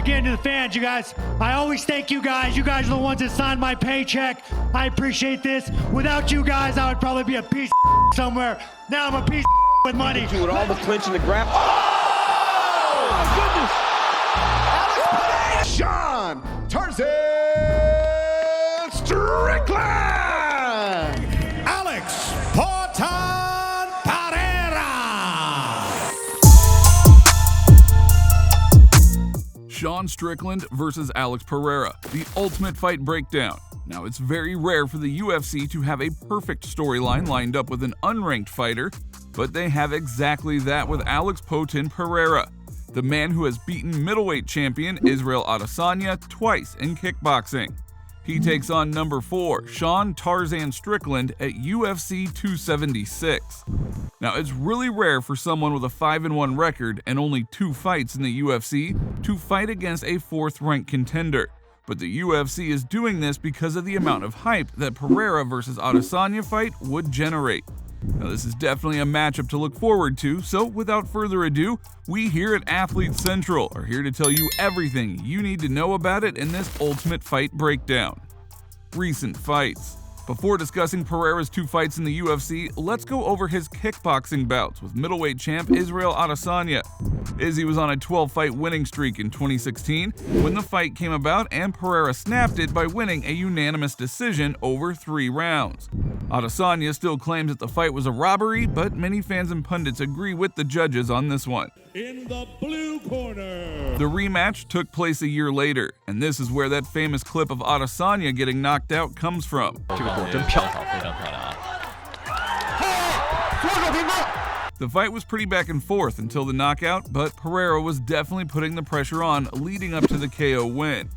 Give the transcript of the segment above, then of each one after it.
again, to the fans, you guys, I always thank you guys. You guys are the ones that signed my paycheck. I appreciate this. Without you guys, I would probably be a piece of somewhere. Now I'm a piece of with money. You with all the clinch and the grab. Oh, goodness! Alex Pereira! Sean Tarzan Strickland! Alex Pereira! Sean Strickland versus Alex Pereira, the ultimate fight breakdown. Now, it's very rare for the UFC to have a perfect storyline lined up with an unranked fighter, but they have exactly that with Alex "Potin" Pereira, the man who has beaten middleweight champion Israel Adesanya twice in kickboxing. He takes on number 4, Sean Tarzan Strickland, at UFC 276. Now, it's really rare for someone with a 5-1 record and only 2 fights in the UFC to fight against a 4th-ranked contender. But the UFC is doing this because of the amount of hype that Pereira versus Adesanya fight would generate. Now, this is definitely a matchup to look forward to, so without further ado, we here at Athlete Central are here to tell you everything you need to know about it in this ultimate fight breakdown. Recent fights. Before discussing Pereira's 2 fights in the UFC, let's go over his kickboxing bouts with middleweight champ Israel Adesanya. Izzy was on a 12-fight winning streak in 2016 when the fight came about, and Pereira snapped it by winning a unanimous decision over 3 rounds. Adesanya still claims that the fight was a robbery, but many fans and pundits agree with the judges on this one. In the blue corner, the rematch took place a year later, and this is where that famous clip of Adesanya getting knocked out comes from. The fight was pretty back and forth until the knockout, but Pereira was definitely putting the pressure on leading up to the KO win.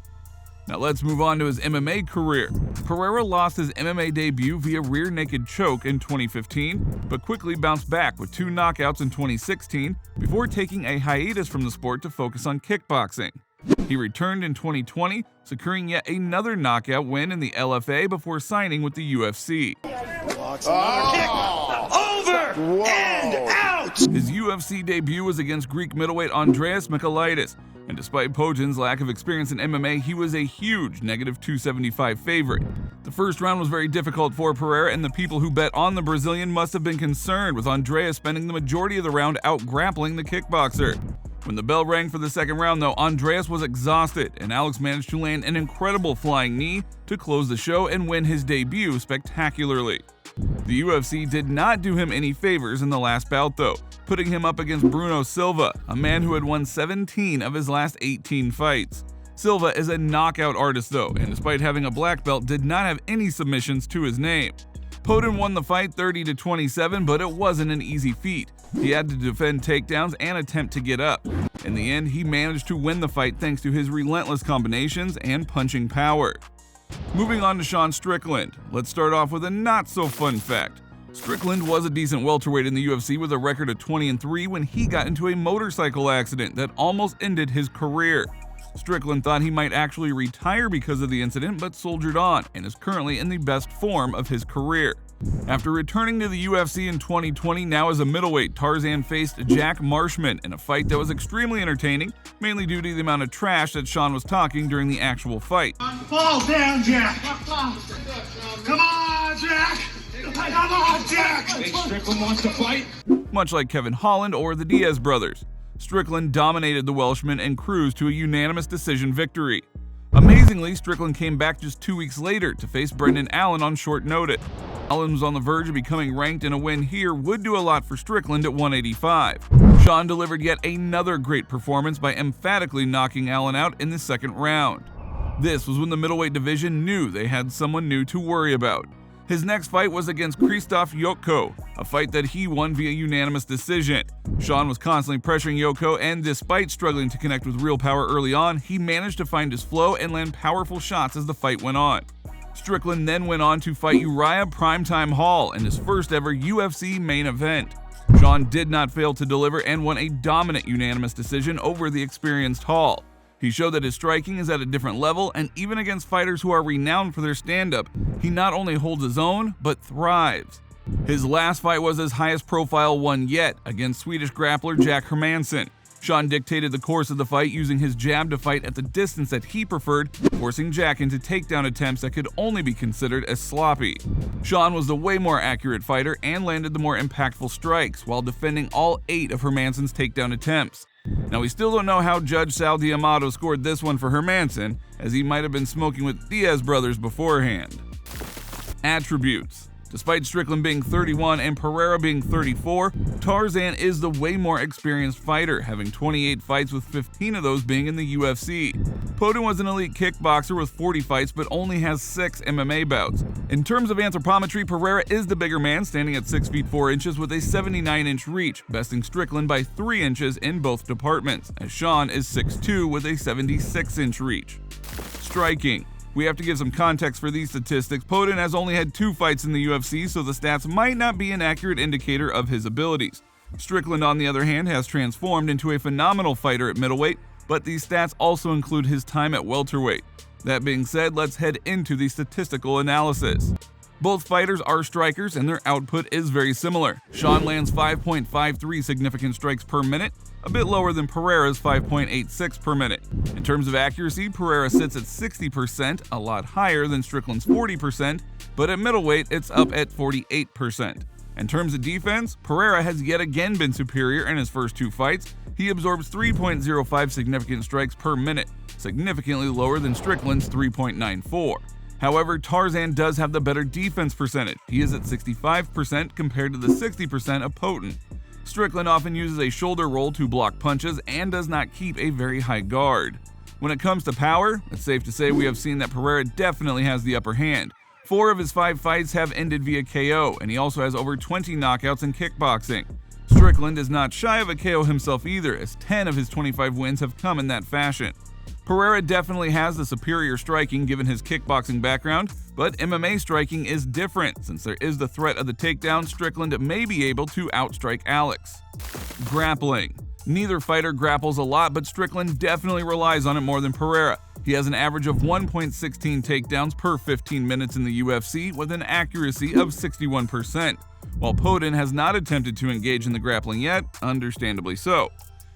Now let's move on to his MMA career. Pereira lost his MMA debut via rear naked choke in 2015, but quickly bounced back with 2 knockouts in 2016 before taking a hiatus from the sport to focus on kickboxing. He returned in 2020, securing yet another knockout win in the LFA before signing with the UFC. Over and out! His UFC debut was against Greek middleweight Andreas Michailidis, and despite Potin's lack of experience in MMA, he was a huge -275 favorite. The first round was very difficult for Pereira, and the people who bet on the Brazilian must have been concerned with Andreas spending the majority of the round out grappling the kickboxer. When the bell rang for the second round, though, Andreas was exhausted, and Alex managed to land an incredible flying knee to close the show and win his debut spectacularly. The UFC did not do him any favors in the last bout, though, putting him up against Bruno Silva, a man who had won 17 of his last 18 fights. Silva is a knockout artist, though, and despite having a black belt, did not have any submissions to his name. Potin won the fight 30-27, but it wasn't an easy feat. He had to defend takedowns and attempt to get up. In the end, he managed to win the fight thanks to his relentless combinations and punching power. Moving on to Sean Strickland, let's start off with a not-so-fun fact. Strickland was a decent welterweight in the UFC with a record of 20-3 when he got into a motorcycle accident that almost ended his career. Strickland thought he might actually retire because of the incident, but soldiered on and is currently in the best form of his career. After returning to the UFC in 2020, now as a middleweight, Tarzan faced Jack Marshman in a fight that was extremely entertaining, mainly due to the amount of trash that Sean was talking during the actual fight. Fall down, Jack. Come on, Jack. Come on, Jack. Strickland wants to fight. Much like Kevin Holland or the Diaz brothers, Strickland dominated the Welshman and cruised to a unanimous decision victory. Amazingly, Strickland came back just 2 weeks later to face Brendan Allen on short notice. Allen was on the verge of becoming ranked, and a win here would do a lot for Strickland at 185. Sean delivered yet another great performance by emphatically knocking Allen out in the second round. This was when the middleweight division knew they had someone new to worry about. His next fight was against Krzysztof Jotko, a fight that he won via unanimous decision. Sean was constantly pressuring Jotko, and despite struggling to connect with real power early on, he managed to find his flow and land powerful shots as the fight went on. Strickland then went on to fight Uriah Primetime Hall in his first ever UFC main event. Sean did not fail to deliver and won a dominant unanimous decision over the experienced Hall. He showed that his striking is at a different level, and even against fighters who are renowned for their stand-up, he not only holds his own, but thrives. His last fight was his highest profile one yet, against Swedish grappler Jack Hermansson. Sean dictated the course of the fight, using his jab to fight at the distance that he preferred, forcing Jack into takedown attempts that could only be considered as sloppy. Sean was the way more accurate fighter and landed the more impactful strikes, while defending all 8 of Hermansson's takedown attempts. Now, we still don't know how Judge Sal D'Amato scored this one for Hermansson, as he might have been smoking with Diaz brothers beforehand. Attributes. Despite Strickland being 31 and Pereira being 34, Tarzan is the way more experienced fighter, having 28 fights with 15 of those being in the UFC. Poten was an elite kickboxer with 40 fights but only has 6 MMA bouts. In terms of anthropometry, Pereira is the bigger man, standing at 6 feet 4 inches with a 79-inch reach, besting Strickland by 3 inches in both departments, as Sean is 6'2 with a 76-inch reach. Striking. We have to give some context for these statistics. Poten has only had 2 fights in the UFC, so the stats might not be an accurate indicator of his abilities. Strickland, on the other hand, has transformed into a phenomenal fighter at middleweight, but these stats also include his time at welterweight. That being said, let's head into the statistical analysis. Both fighters are strikers and their output is very similar. Sean lands 5.53 significant strikes per minute, a bit lower than Pereira's 5.86 per minute. In terms of accuracy, Pereira sits at 60%, a lot higher than Strickland's 40%, but at middleweight it's up at 48%. In terms of defense, Pereira has yet again been superior in his first 2 fights. He absorbs 3.05 significant strikes per minute, significantly lower than Strickland's 3.94. However, Tarzan does have the better defense percentage. He is at 65% compared to the 60% of Poten. Strickland often uses a shoulder roll to block punches and does not keep a very high guard. When it comes to power, it's safe to say we have seen that Pereira definitely has the upper hand. 4 of his 5 fights have ended via KO, and he also has over 20 knockouts in kickboxing. Strickland is not shy of a KO himself either, as 10 of his 25 wins have come in that fashion. Pereira definitely has the superior striking given his kickboxing background, but MMA striking is different. Since there is the threat of the takedown, Strickland may be able to outstrike Alex. Grappling. Neither fighter grapples a lot, but Strickland definitely relies on it more than Pereira. He has an average of 1.16 takedowns per 15 minutes in the UFC with an accuracy of 61%, while Poten has not attempted to engage in the grappling yet, understandably so.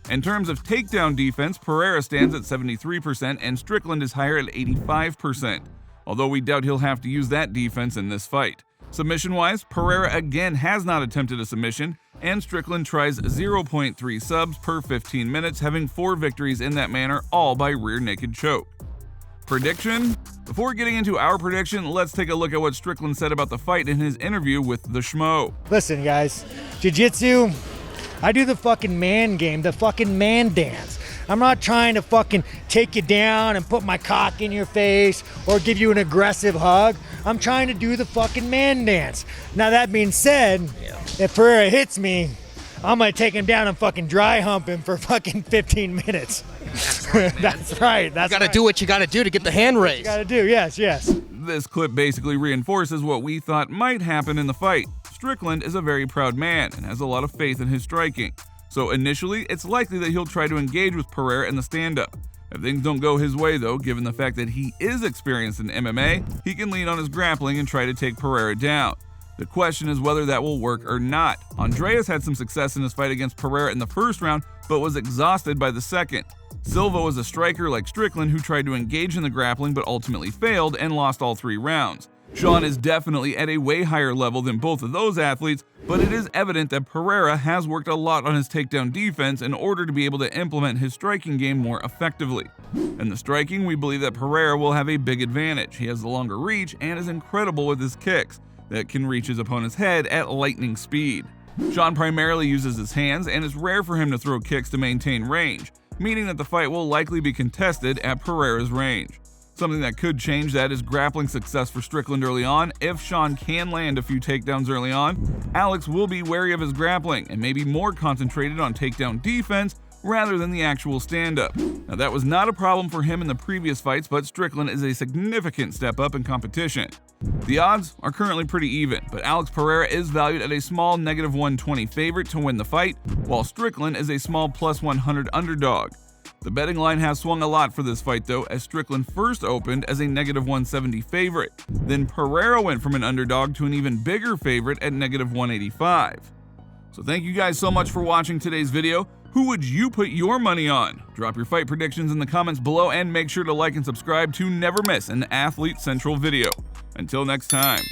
In terms of takedown defense, Pereira stands at 73% and Strickland is higher at 85%, although we doubt he'll have to use that defense in this fight. Submission-wise, Pereira again has not attempted a submission, and Strickland tries 0.3 subs per 15 minutes, having 4 victories in that manner, all by rear naked choke. Prediction? Before getting into our prediction, let's take a look at what Strickland said about the fight in his interview with the Schmo. Listen, guys, jiu-jitsu, I do the fucking man game, the fucking man dance. I'm not trying to fucking take you down and put my cock in your face or give you an aggressive hug. I'm trying to do the fucking man dance. Now, that being said, if Pereira hits me, I'm gonna take him down and fucking dry hump him for fucking 15 minutes. That's right. That's You gotta do what you gotta do to get the hand raised. You gotta do, yes. This clip basically reinforces what we thought might happen in the fight. Strickland is a very proud man and has a lot of faith in his striking. So initially, it's likely that he'll try to engage with Pereira in the stand-up. If things don't go his way though, given the fact that he is experienced in MMA, he can lean on his grappling and try to take Pereira down. The question is whether that will work or not. Andreas had some success in his fight against Pereira in the first round, but was exhausted by the second. Silva was a striker like Strickland who tried to engage in the grappling but ultimately failed and lost all 3 rounds. Sean is definitely at a way higher level than both of those athletes, but it is evident that Pereira has worked a lot on his takedown defense in order to be able to implement his striking game more effectively. In the striking, we believe that Pereira will have a big advantage. He has the longer reach and is incredible with his kicks that can reach his opponent's head at lightning speed. Sean primarily uses his hands, and it's rare for him to throw kicks to maintain range, meaning that the fight will likely be contested at Pereira's range. Something that could change that is grappling success for Strickland early on. If Sean can land a few takedowns early on, Alex will be wary of his grappling and may be more concentrated on takedown defense rather than the actual stand-up. Now, that was not a problem for him in the previous fights, but Strickland is a significant step up in competition. The odds are currently pretty even, but Alex Pereira is valued at a small -120 favorite to win the fight, while Strickland is a small +100 underdog. The betting line has swung a lot for this fight though, as Strickland first opened as a -170 favorite. Then Pereira went from an underdog to an even bigger favorite at -185. So thank you guys so much for watching today's video. Who would you put your money on? Drop your fight predictions in the comments below and make sure to like and subscribe to never miss an Athlete Central video. Until next time.